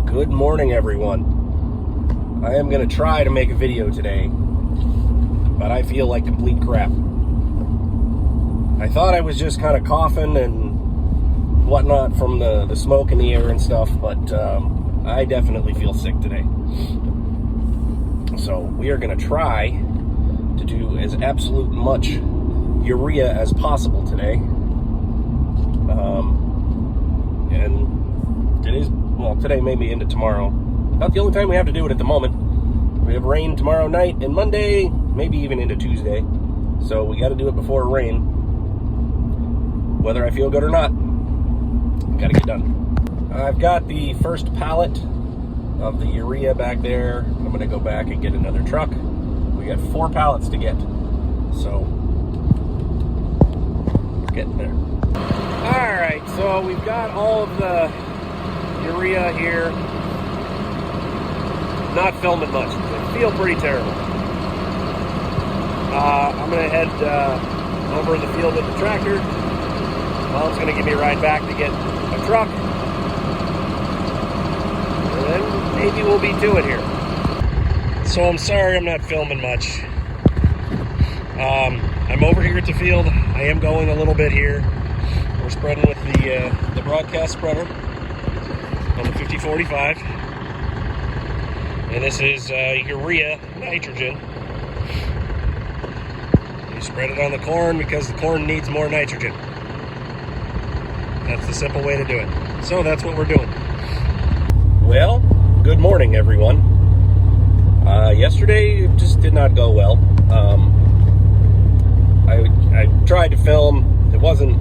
Good morning, everyone. I am going to try to make a video today, but I feel like complete crap. I thought I was just kind of coughing and whatnot from the smoke in the air and stuff, but I definitely feel sick today. So we are going to try to do as absolute much urea as possible today. And today maybe into tomorrow. About the only time we have to do it at the moment. We have rain tomorrow night and Monday, maybe even into Tuesday. So we got to do it before rain. Whether I feel good or not, got to get done. I've got the first pallet of the urea back there. I'm going to go back and get another truck. We got 4 pallets to get. So, we're getting there. Alright, so we've got all of the urea here. Not filming much. I feel pretty terrible. I'm going to head over in the field with the tractor. Mom's going to give me a ride back to get a truck. And then maybe we'll be to it here. So I'm sorry I'm not filming much. I'm over here at the field. I am going a little bit here. We're spreading with the broadcast spreader on the 5045. And this is urea nitrogen. You spread it on the corn because the corn needs more nitrogen. That's the simple way to do it. So that's what we're doing. Well, good morning, everyone. Yesterday it just did not go well. I tried to film. It wasn't.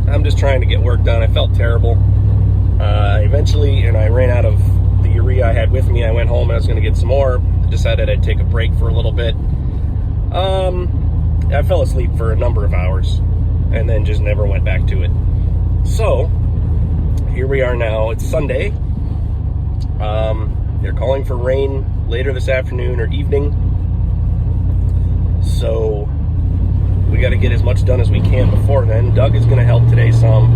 I'm just trying to get work done. I felt terrible. Eventually, and I ran out of the urea I had with me. I went home and I was going to get some more. Decided I'd take a break for a little bit. I fell asleep for a number of hours and then just never went back to it. So, here we are now. It's Sunday. They're calling for rain later this afternoon or evening. So, we got to get as much done as we can before then. Doug is going to help today some.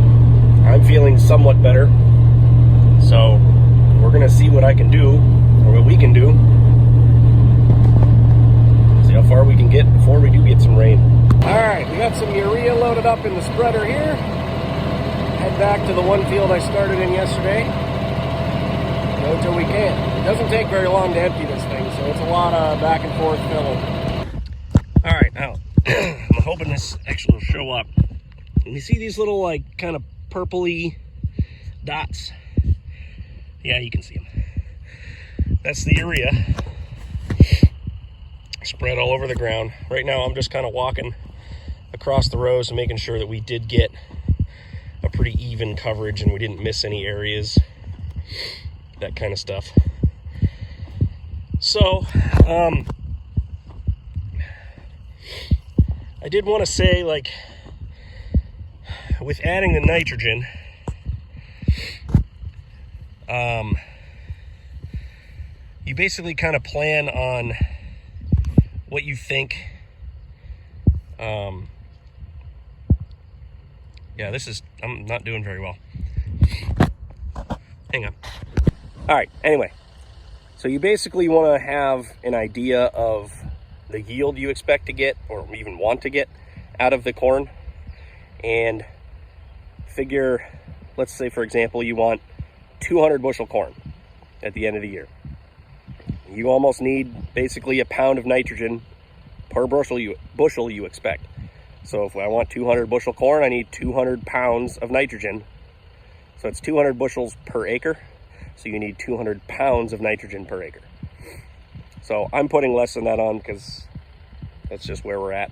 I'm feeling somewhat better. So, we're going to see what I can do, or what we can do. See how far we can get before we do get some rain. Alright, we got some urea loaded up in the spreader here. Head back to the one field I started in yesterday. Go until we can. It doesn't take very long to empty this thing, so it's a lot of back and forth filling. Alright, now, I'm hoping this actually will show up. And you see these little, like, kind of purpley dots? Yeah, you can see them. That's the urea. Spread all over the ground. Right now, I'm just kind of walking across the rows and making sure that we did get a pretty even coverage and we didn't miss any areas. That kind of stuff. So, I did want to say, like, with adding the nitrogen, you basically kind of plan on what you think. I'm not doing very well. Hang on. All right, anyway. So you basically want to have an idea of the yield you expect to get, or even want to get, out of the corn. And figure, let's say, for example, you want 200 bushel corn at the end of the year. You almost need basically a pound of nitrogen per bushel you expect. So if I want 200 bushel corn, I need 200 pounds of nitrogen. So it's 200 bushels per acre. So you need 200 pounds of nitrogen per acre. So I'm putting less than that on because that's just where we're at.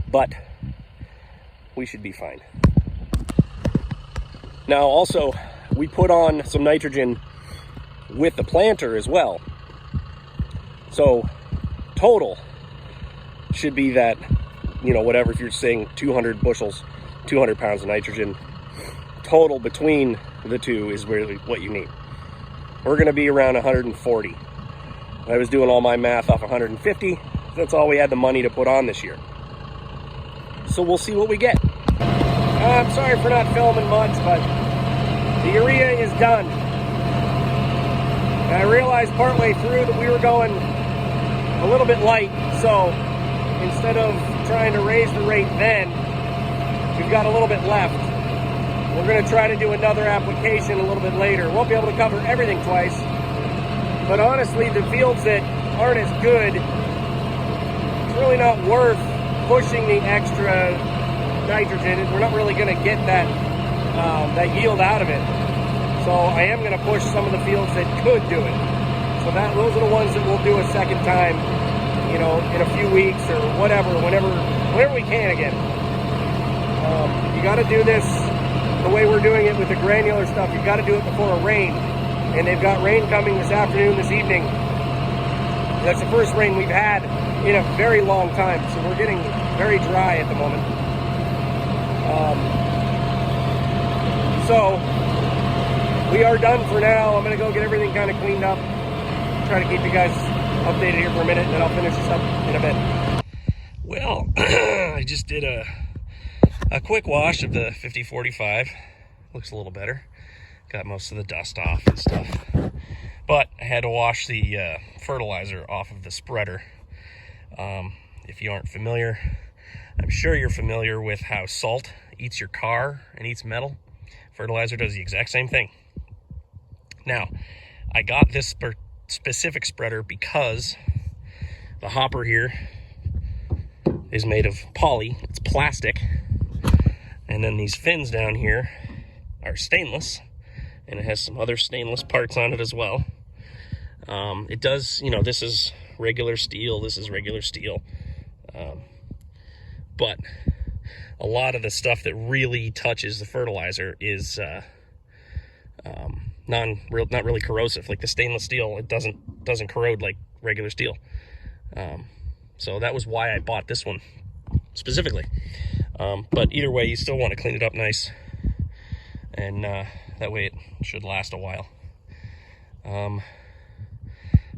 But we should be fine. Now also, we put on some nitrogen with the planter as well. So total should be that, whatever, if you're saying 200 bushels, 200 pounds of nitrogen, total between the two is really what you need. We're going to be around 140. I was doing all my math off 150. That's all we had the money to put on this year. So we'll see what we get. I'm sorry for not filming much, but The urea is done. And I realized partway through that we were going a little bit light, so instead of trying to raise the rate then, we've got a little bit left. We're going to try to do another application a little bit later. Won't be able to cover everything twice, but honestly, the fields that aren't as good, it's really not worth pushing the extra nitrogen. We're not really going to get that yield out of it. So I am going to push some of the fields that could do it. So those are the ones that we'll do a second time, you know, in a few weeks or whatever, whenever we can again. You got to do this the way we're doing it with the granular stuff. You got to do it before a rain, and they've got rain coming this afternoon, this evening. That's the first rain we've had in a very long time, so we're getting very dry at the moment. So we are done for now. I'm going to go get everything kind of cleaned up. Try to keep you guys updated here for a minute, and then I'll finish this up in a bit. Well, I just did a quick wash of the 5045. Looks a little better. Got most of the dust off and stuff. But I had to wash the fertilizer off of the spreader. If you aren't familiar, I'm sure you're familiar with how salt eats your car and eats metal. Fertilizer does the exact same thing. Now, I got this specific spreader because the hopper here is made of poly. It's plastic. And then these fins down here are stainless. And it has some other stainless parts on it as well. It does, you know, this is regular steel. This is regular steel. But a lot of the stuff that really touches the fertilizer is not really corrosive. Like the stainless steel, it doesn't corrode like regular steel. So that was why I bought this one specifically. But either way, you still want to clean it up nice, and that way it should last a while.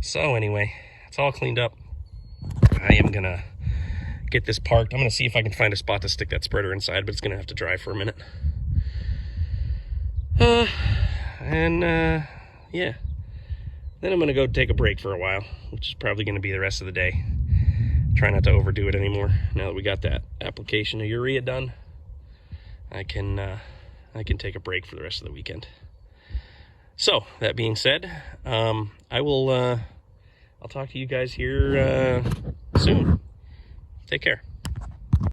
So anyway, it's all cleaned up. I am gonna get this parked. I'm gonna see if I can find a spot to stick that spreader inside, but it's gonna have to dry for a minute. Yeah, then I'm gonna go take a break for a while, which is probably gonna be the rest of the day. Try not to overdo it anymore. Now that we got that application of urea done, I can take a break for the rest of the weekend. So that being said, I'll talk to you guys here soon. Take care.